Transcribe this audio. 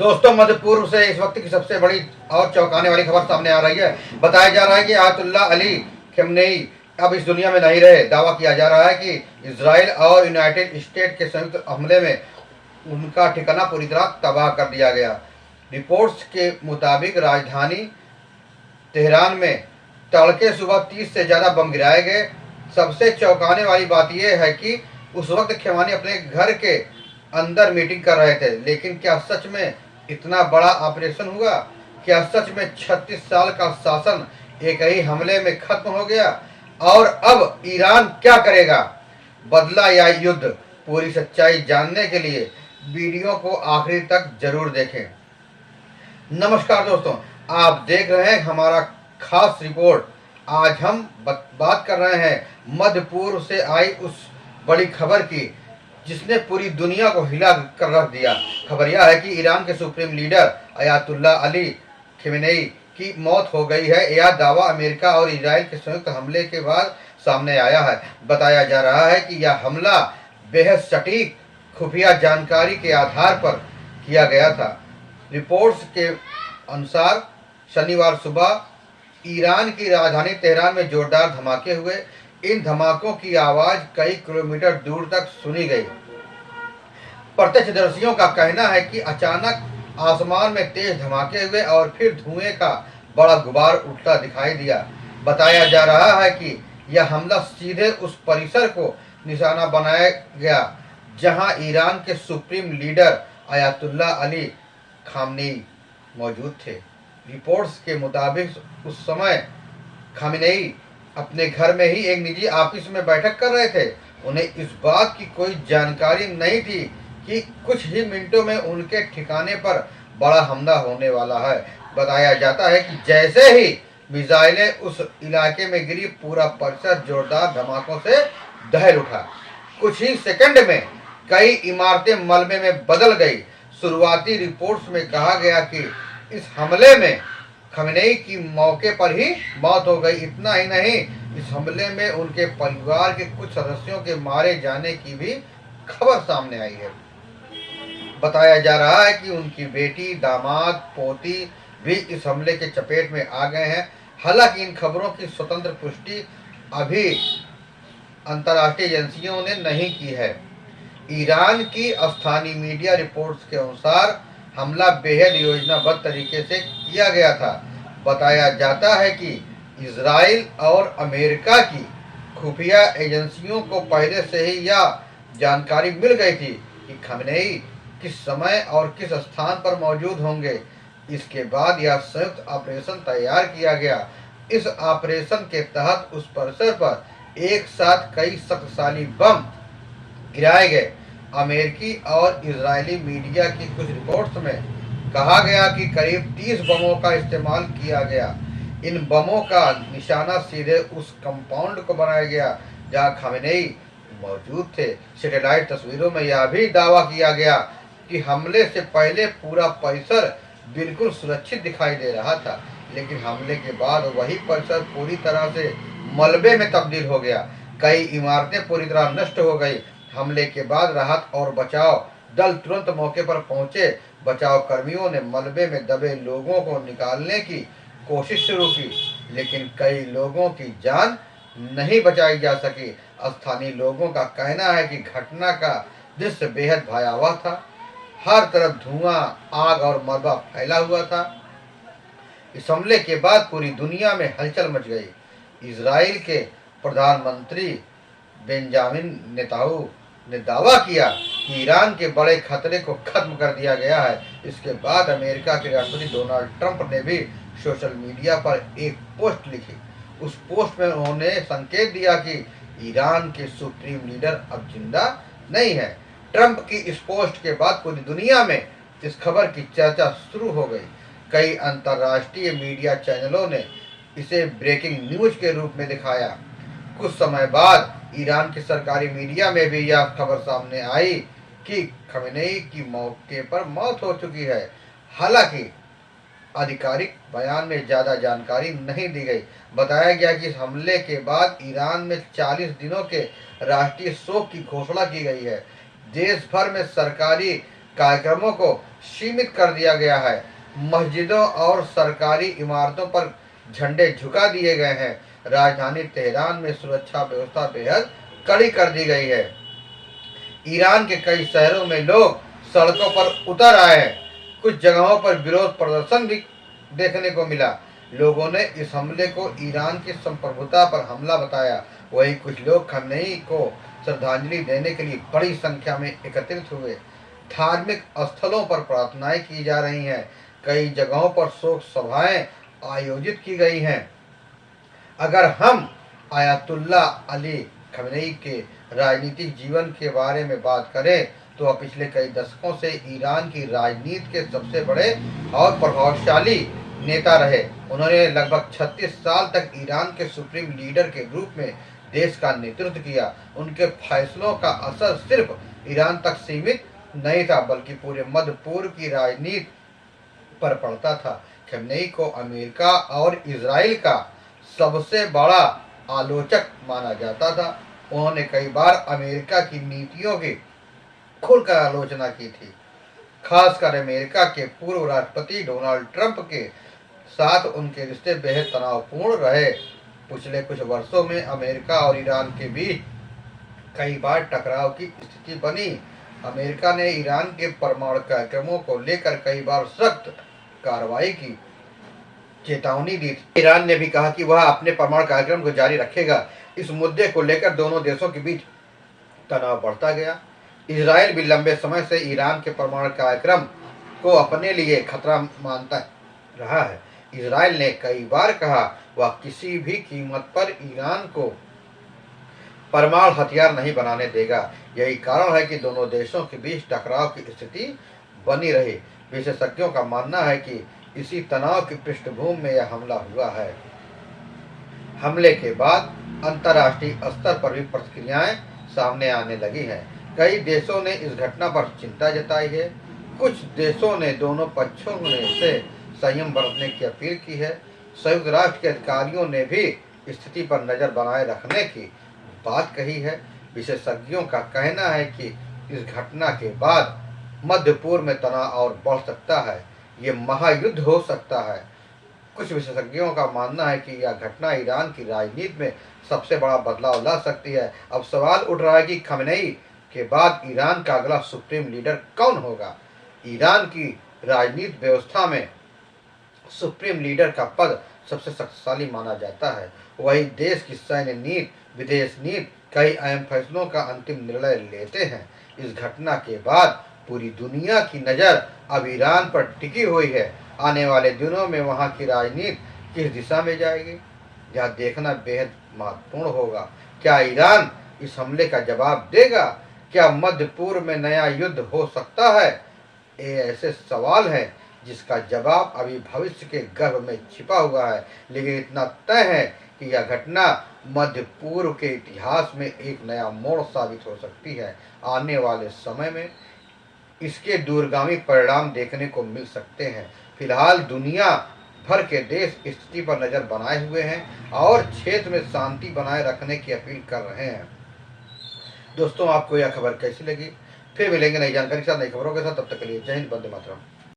दोस्तों, मध्य पूर्व से इस वक्त की सबसे बड़ी और चौंकाने वाली खबर सामने आ रही है। बताया जा रहा है कि आयतुल्ला अली खamenei अब इस दुनिया में नहीं रहे। दावा किया जा रहा है कि इजराइल और यूनाइटेड स्टेट के संयुक्त हमले में उनका ठिकाना पूरी तरह तबाह कर दिया गया। रिपोर्ट्स के मुताबिक राजधानी तेहरान में तड़के सुबह 30 से ज़्यादा बम गिराए गए। सबसे चौंकाने वाली बात यह है कि उस वक्त खमेनी अपने घर के अंदर मीटिंग कर रहे थे। लेकिन क्या सच में इतना बड़ा ऑपरेशन हुआ? क्या सच में 36 साल का शासन एक ही हमले में खत्म हो गया? और अब ईरान क्या करेगा, बदला या युद्ध? पूरी सच्चाई जानने के लिए वीडियो को आखिरी तक जरूर देखें। नमस्कार दोस्तों, आप देख रहे हैं हमारा खास रिपोर्ट। आज हम बात कर रहे हैं मध्य पूर्व से आई उस बड़ी खबर की जिसने पूरी दुनिया को हिला कर रख दिया। खबर यह है कि ईरान के सुप्रीम लीडर अयातुल्ला अली खamenei की मौत हो गई है। यह दावा अमेरिका और इजराइल के संयुक्त हमले के बाद सामने आया है। बताया जा रहा है कि यह हमला बेहद सटीक खुफिया जानकारी के आधार पर किया गया था। रिपोर्ट्स के अनुसार शनिवार सुबह ईरान की राजधानी तेहरान में जोरदार धमाके हुए। इन धमाकों की आवाज कई किलोमीटर दूर तक सुनी गई। प्रत्यक्षदर्शियों का कहना है कि अचानक आसमान में तेज धमाके हुए और फिर धुएं का बड़ा गुबार उठता दिखाई दिया। बताया जा रहा है कि यह हमला सीधे उस परिसर को निशाना बनाया गया जहां ईरान के सुप्रीम लीडर अयातुल्ला अली खamenei मौजूद थे। रिपोर्ट्स के मुताबिक उस समय खamenei अपने घर में ही एक निजी ऑफिस में बैठक कर रहे थे। उन्हें इस बात की कोई जानकारी नहीं थी कि कुछ ही मिनटों में उनके ठिकाने पर बड़ा हमला होने वाला है। बताया जाता है कि जैसे ही मिसाइलें उस इलाके में गिरी, पूरा परिसर जोरदार धमाकों से दहल उठा। कुछ ही सेकंड में कई इमारतें मलबे में बदल गई। शुरुआती रिपोर्ट्स में कहा गया कि इस हमले में खamenei की मौके पर ही मौत हो गई। इतना ही नहीं, इस हमले में उनके परिवार के कुछ सदस्यों के मारे जाने की भी खबर सामने आई है। बताया जा रहा है कि उनकी बेटी, दामाद, पोती भी इस हमले के चपेट में आ गए हैं। हालांकि इन खबरों की स्वतंत्र पुष्टि अभी अंतर्राष्ट्रीय एजेंसियों ने नहीं की है। ईरान की स्थानीय मीडिया रिपोर्ट्स के अनुसार हमला बेहद योजनाबद्ध तरीके से किया गया था। बताया जाता है कि इजराइल और अमेरिका की खुफिया एजेंसियों को पहले से ही यह जानकारी मिल गई थी कि खamenei किस समय और किस स्थान पर मौजूद होंगे। इसके बाद यह संयुक्त ऑपरेशन तैयार किया गया। इस ऑपरेशन के तहत उस परिसर पर एक साथ कई शक्तिशाली बम गिराए गए। अमेरिकी और इजरायली मीडिया की कुछ रिपोर्ट्स में कहा गया कि करीब 30 बमों का इस्तेमाल किया गया। इन बमों का निशाना सीधे उस कंपाउंड को बनाया गया जहां खamenei मौजूद थे। सैटेलाइट तस्वीरों में यह भी दावा किया गया कि हमले से पहले पूरा परिसर बिल्कुल सुरक्षित दिखाई दे रहा था, लेकिन हमले के बाद वही परिसर पूरी तरह से मलबे में तब्दील हो गया। कई इमारतें पूरी तरह नष्ट हो गई। हमले के बाद राहत और बचाव दल तुरंत मौके पर पहुंचे। बचाव कर्मियों ने मलबे में दबे लोगों को निकालने की कोशिश शुरू की, लेकिन कई लोगों की जान नहीं बचाई जा सकी। स्थानीय लोगों का कहना है कि घटना का दृश्य बेहद भयावह था। हर तरफ धुआं, आग और मलबा फैला हुआ था। इस हमले के बाद पूरी दुनिया में हलचल मच गई। इजराइल के प्रधानमंत्री बेंजामिन नेतान्याहू ने दावा किया कि ईरान के बड़े खतरे को खत्म कर दिया गया है। इसके बाद अमेरिका के राष्ट्रपति डोनाल्ड ट्रंप ने भी सोशल मीडिया पर एक पोस्ट लिखी। उस पोस्ट में उन्होंने संकेत दिया कि ईरान के सुप्रीम लीडर अब जिंदा नहीं है। ट्रंप की इस पोस्ट के बाद पूरी दुनिया में इस खबर की चर्चा शुरू हो गई। कई अंतर्राष्ट्रीय मीडिया चैनलों ने इसे ब्रेकिंग न्यूज के रूप में दिखाया। कुछ समय बाद ईरान की सरकारी मीडिया में भी यह खबर सामने आई कि खamenei की मौके पर मौत हो चुकी है। हालांकि आधिकारिक बयान में ज्यादा जानकारी नहीं दी गई। बताया गया कि इस हमले के बाद ईरान में 40 दिनों के राष्ट्रीय शोक की घोषणा की गई है। देश भर में सरकारी कार्यक्रमों को सीमित कर दिया गया है। मस्जिदों और सरकारी इमारतों पर झंडे झुका दिए गए हैं। राजधानी तेहरान में सुरक्षा व्यवस्था बेहद कड़ी कर दी गई है। ईरान के कई शहरों में लोग सड़कों पर उतर आए हैं। कुछ जगहों पर विरोध प्रदर्शन भी देखने को मिला। लोगों ने इस हमले को ईरान की संप्रभुता पर हमला बताया। वहीं कुछ लोग खमेनी को श्रद्धांजलि देने के लिए बड़ी संख्या में एकत्रित हुए। धार्मिक स्थलों पर प्रार्थनाएं की जा रही हैं। कई जगहों पर शोक सभाएं आयोजित की गई हैं। अगर हम आयतुल्ला अली खमेनी के राजनीतिक जीवन के बारे में बात करें तो वह पिछले कई दशकों से ईरान की राजनीति के सबसे बड़े और प्रभावशाली नेता रहे। उन्होंने लगभग 36 साल तक ईरान के सुप्रीम लीडर के रूप में देश का नेतृत्व किया। उनके फैसलों का असर सिर्फ ईरान तक सीमित नहीं था बल्कि पूरे मध्य पूर्व की राजनीति पर पड़ता था। खमेनी को अमेरिका और इजराइल का सबसे बड़ा आलोचक माना जाता था। उन्होंने कई बार अमेरिका की नीतियों की खुलकर आलोचना की थी, खासकर अमेरिका के पूर्व राष्ट्रपति डोनाल्ड ट्रंप के साथ उनके रिश्ते बेहद तनावपूर्ण रहे। पिछले कुछ वर्षों में अमेरिका और ईरान के बीच कई बार टकराव की स्थिति बनी। अमेरिका ने ईरान के परमाणु कार्यक्रमों को लेकर कई बार सख्त कार्रवाई की चेतावनी दी थी। ईरान ने भी कहा कि वह अपने परमाणु कार्यक्रम को जारी रखेगा। इस मुद्दे को लेकर दोनों देशों के बीच तनाव बढ़ता गया। इजराइल भी लंबे समय से ईरान के परमाणु कार्यक्रम को अपने लिए खतरा मानता रहा है। इजराइल ने कई बार कहा वह किसी भी कीमत पर ईरान को परमाणु हथियार नहीं बनाने देगा। यही कारण है कि दोनों देशों के बीच टकराव की स्थिति बनी रही। विशेषज्ञों का मानना है कि इसी तनाव की पृष्ठभूमि में यह हमला हुआ है। हमले के बाद अंतर्राष्ट्रीय स्तर पर भी प्रतिक्रियाएं सामने आने लगी हैं। कई देशों ने इस घटना पर चिंता जताई है। कुछ देशों ने दोनों पक्षों से संयम बरतने की अपील की है। संयुक्त राष्ट्र के अधिकारियों ने भी स्थिति पर नजर बनाए रखने की बात कही है। विशेषज्ञों का कहना है कि इस घटना के बाद मध्य पूर्व में तनाव और बढ़ सकता है। ये महायुद्ध हो सकता है। कुछ विशेषज्ञों का मानना है कि यह घटना ईरान की राजनीति में सबसे बड़ा बदलाव ला सकती है। अब सवाल उठ रहा है कि खमेनी के बाद ईरान का अगला सुप्रीम लीडर कौन होगा। ईरान की राजनीति व्यवस्था में सुप्रीम लीडर का पद सबसे शक्तिशाली माना जाता है। वही देश की सैन्य नीति, विदेश नीति, कई अहम फैसलों का अंतिम निर्णय लेते हैं। इस घटना के बाद पूरी दुनिया की नज़र अब ईरान पर टिकी हुई है। आने वाले दिनों में वहां की राजनीति किस दिशा में जाएगी, यह देखना बेहद महत्वपूर्ण होगा। क्या ईरान इस हमले का जवाब देगा? क्या मध्य पूर्व में नया युद्ध हो सकता है? ये ऐसे सवाल हैं जिसका जवाब अभी भविष्य के गर्भ में छिपा हुआ है। लेकिन इतना तय है कि यह घटना मध्य पूर्व के इतिहास में एक नया मोड़ साबित हो सकती है। आने वाले समय में इसके दूरगामी परिणाम देखने को मिल सकते हैं। फिलहाल दुनिया भर के देश स्थिति पर नजर बनाए हुए हैं और क्षेत्र में शांति बनाए रखने की अपील कर रहे हैं। दोस्तों, आपको यह खबर कैसी लगी? फिर मिलेंगे नई जानकारी के साथ, नई खबरों के साथ। तब तक के लिए जय हिंद, वंदे मातरम।